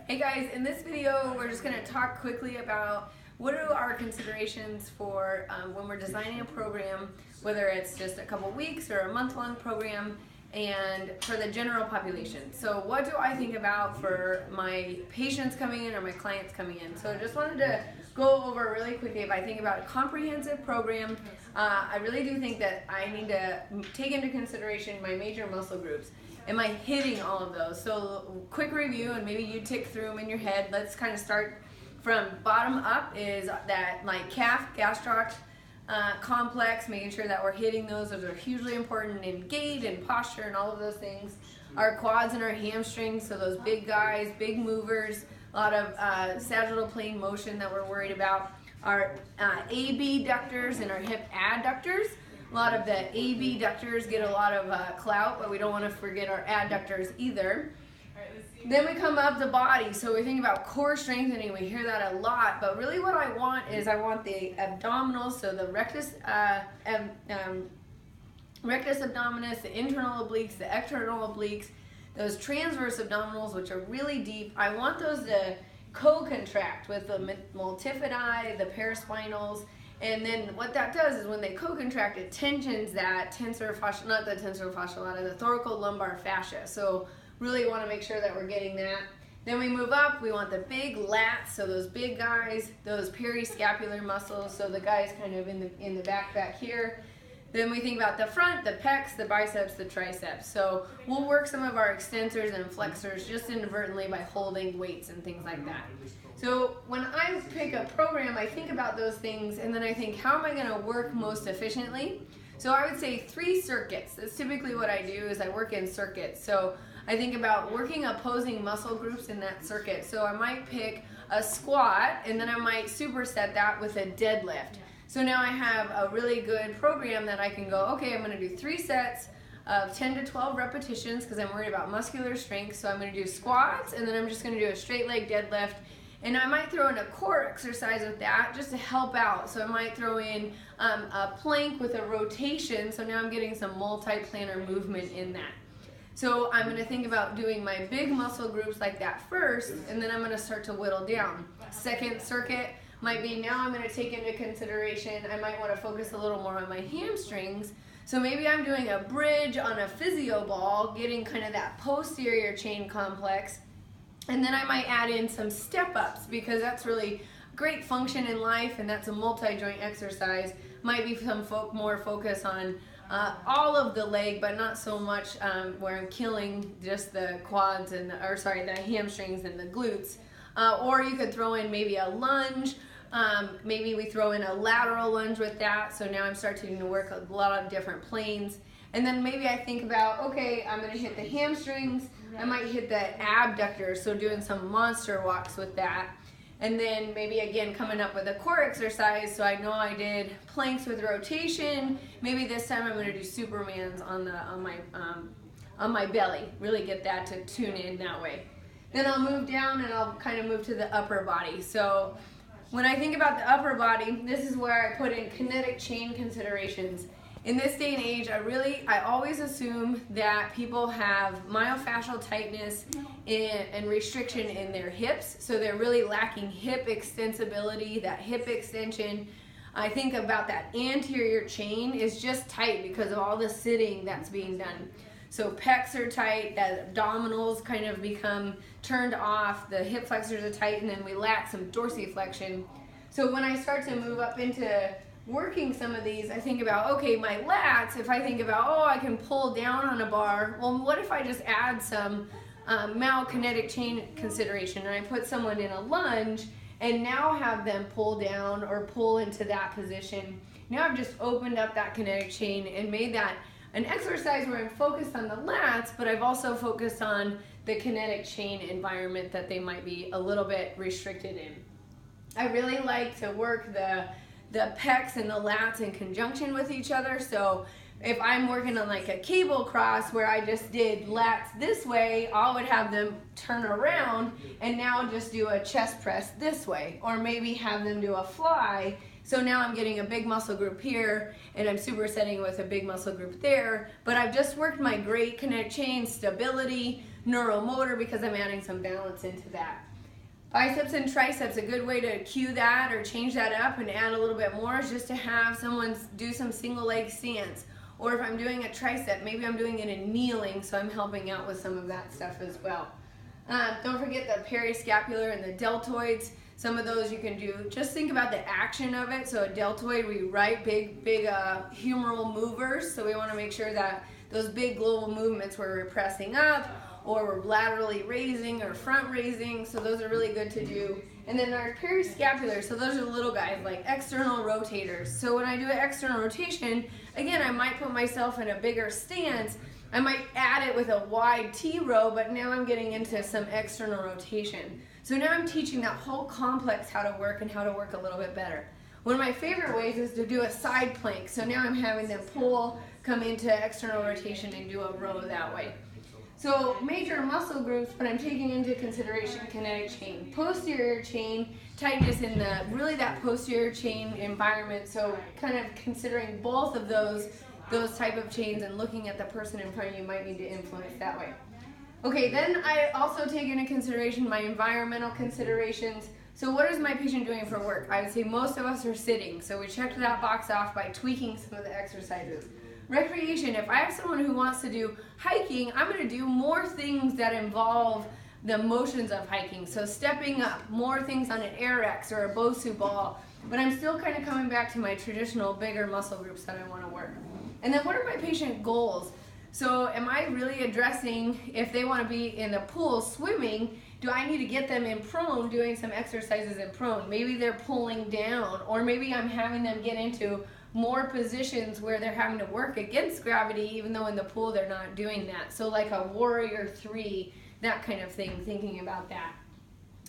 Hey guys, in this video we're just going to talk quickly about what are our considerations for when we're designing a program, whether it's just a couple weeks or a month-long program, and for the general population. So what do I think about for my patients coming in or my clients coming in? So I just wanted to go over really quickly, if I think about a comprehensive program, I really do think that I need to take into consideration my major muscle groups. Am I hitting all of those? So quick review, and maybe you tick through them in your head. Let's kind of start from bottom up. Is that like calf, gastroc complex, making sure that we're hitting those. Those are hugely important in gait and posture and all of those things. Our quads and our hamstrings, so those big guys, big movers, a lot of sagittal plane motion that we're worried about. Our abductors and our hip adductors. A lot of the abductors get a lot of clout, but we don't want to forget our adductors either. Then we come up the body, so we think about core strengthening. We hear that a lot, but really what I want is I want the abdominals, so the rectus abdominis, the internal obliques, the external obliques, those transverse abdominals, which are really deep. I want those to co-contract with the multifidi, the paraspinals. And then what that does is when they co-contract, it tensions that tensor fascia, not the tensor fasciolata, the thoracolumbar fascia. So really want to make sure that we're getting that. Then we move up, we want the big lats, so those big guys, those periscapular muscles, so the guys kind of in the back here. Then we think about the front, the pecs, the biceps, the triceps. So we'll work some of our extensors and flexors just inadvertently by holding weights and things like that. So when I pick a program, I think about those things, and then I think, how am I going to work most efficiently? So I would say 3 circuits. That's typically what I do, is I work in circuits. So I think about working opposing muscle groups in that circuit. So I might pick a squat, and then I might superset that with a deadlift. So now I have a really good program that I can go, okay, I'm going to do 3 sets of 10 to 12 repetitions because I'm worried about muscular strength. So I'm going to do squats, and then I'm just going to do a straight leg deadlift. And I might throw in a core exercise with that just to help out. So I might throw in a plank with a rotation. So now I'm getting some multi-planar movement in that. So I'm going to think about doing my big muscle groups like that first, and then I'm going to start to whittle down. Second circuit might be, now I'm going to take into consideration, I might want to focus a little more on my hamstrings. So maybe I'm doing a bridge on a physio ball, getting kind of that posterior chain complex. And then I might add in some step-ups, because that's really great function in life, and that's a multi-joint exercise. Might be some more focus on all of the leg, but not so much where I'm killing just the quads and the hamstrings and the glutes. Or you could throw in maybe a lunge. Maybe we throw in a lateral lunge with that. So now I'm starting to work a lot of different planes. And then maybe I think about, okay, I'm going to hit the hamstrings. I might hit the abductors, so doing some monster walks with that. And then maybe again coming up with a core exercise. So I know I did planks with rotation. Maybe this time I'm going to do Supermans on my belly. Really get that to tune in that way. Then I'll move down and I'll kind of move to the upper body. So when I think about the upper body, this is where I put in kinetic chain considerations. In this day and age, I always assume that people have myofascial tightness and restriction in their hips, so they're really lacking hip extensibility, that hip extension. I think about that anterior chain is just tight because of all the sitting that's being done. So pecs are tight, the abdominals kind of become turned off, the hip flexors are tight, and then we lack some dorsiflexion. So when I start to move up into working some of these, I think about, okay, my lats, if I think about, oh, I can pull down on a bar, well, what if I just add some myokinetic chain consideration, and I put someone in a lunge and now have them pull down or pull into that position. Now I've just opened up that kinetic chain and made that an exercise where I'm focused on the lats, but I've also focused on the kinetic chain environment that they might be a little bit restricted in. I really like to work the pecs and the lats in conjunction with each other. So if I'm working on like a cable cross where I just did lats this way, I would have them turn around and now just do a chest press this way, or maybe have them do a fly. So now I'm getting a big muscle group here, and I'm supersetting with a big muscle group there, but I've just worked my great kinetic chain, stability, neuromotor, because I'm adding some balance into that. Biceps and triceps, a good way to cue that or change that up and add a little bit more is just to have someone do some single leg stance. Or if I'm doing a tricep, maybe I'm doing it in kneeling, so I'm helping out with some of that stuff as well. Don't forget the periscapular and the deltoids. Some of those you can do. Just think about the action of it. So a deltoid, we write big humeral movers. So we want to make sure that those big global movements where we're pressing up or we're laterally raising or front raising. So those are really good to do. And then our periscapular, so those are the little guys like external rotators. So when I do an external rotation, again, I might put myself in a bigger stance. I might add it with a wide T-row, but now I'm getting into some external rotation. So now I'm teaching that whole complex how to work and how to work a little bit better. One of my favorite ways is to do a side plank. So now I'm having them pull, come into external rotation and do a row that way. So major muscle groups, but I'm taking into consideration kinetic chain, posterior chain, tightness in really that posterior chain environment. So kind of considering both of those type of chains and looking at the person in front of you might need to influence that way. Okay, then I also take into consideration my environmental considerations. So what is my patient doing for work? I would say most of us are sitting. So we checked that box off by tweaking some of the exercises. Recreation, if I have someone who wants to do hiking, I'm going to do more things that involve the motions of hiking. So stepping up, more things on an Air-X or a Bosu ball. But I'm still kind of coming back to my traditional bigger muscle groups that I want to work. And then what are my patient goals? So am I really addressing if they want to be in the pool swimming, do I need to get them in prone doing some exercises in prone? Maybe they're pulling down, or maybe I'm having them get into more positions where they're having to work against gravity even though in the pool they're not doing that. So like a warrior 3, that kind of thing, thinking about that.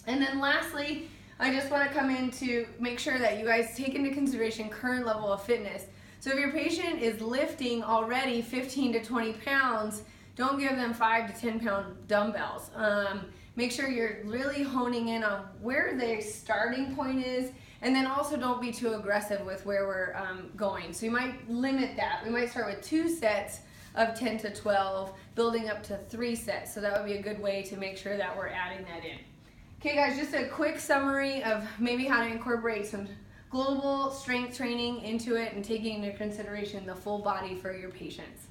And then lastly, I just want to come in to make sure that you guys take into consideration current level of fitness. So if your patient is lifting already 15 to 20 pounds, don't give them 5 to 10 pound dumbbells. Make sure you're really honing in on where their starting point is, and then also don't be too aggressive with where we're going. So you might limit that. We might start with 2 sets of 10 to 12, building up to 3 sets. So that would be a good way to make sure that we're adding that in. Okay guys, just a quick summary of maybe how to incorporate some global strength training into it and taking into consideration the full body for your patients.